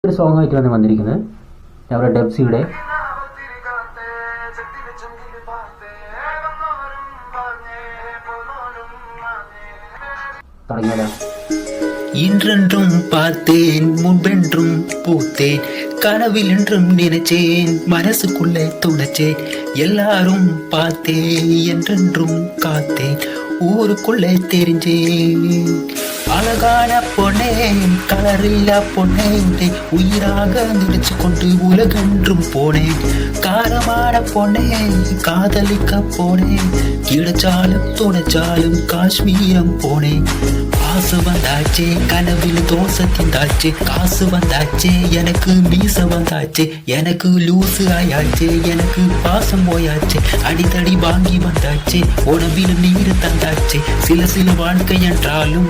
ഒരു സോങ് ആയിട്ടാണ് വന്നിരിക്കുന്നത്. അവരുടെ ഡെബ്സിയുടെ തുടങ്ങിയാലോ. இன்றென்றும் பார்த்தேன், முன்பென்றும் பூத்தேன், கனவில் என்றும் நினைச்சேன், மனசுக்குள்ளே துணைச்சேன், எல்லாரும் பார்த்தேன், என்றென்றும் காத்தேன், ஊருக்குள்ளே தெரிஞ்சேன். அழகான பொண்ணே, கலரில்லா பொண்ணே, உயிராக நினைச்சு கொண்டு உலகென்றும் போனேன். காரமான பொண்ணே, காதலிக்க போனேன், கிடைச்சாலும் துணைச்சாலும் காஷ்மீரம் போனேன். ஆசை வந்தாச்சே, கனவில் தோசை திந்தாச்சே, காசு வந்தாச்சே, எனக்கு மீச வந்தாச்சே, எனக்கு லூசு ஆயாச்சே, எனக்கு பாசம் போயாச்சே, அடித்தடி வாங்கி வந்தாச்சே, உணவில் நீர் தந்தாச்சே, சில வாழ்க்கை என்றாலும்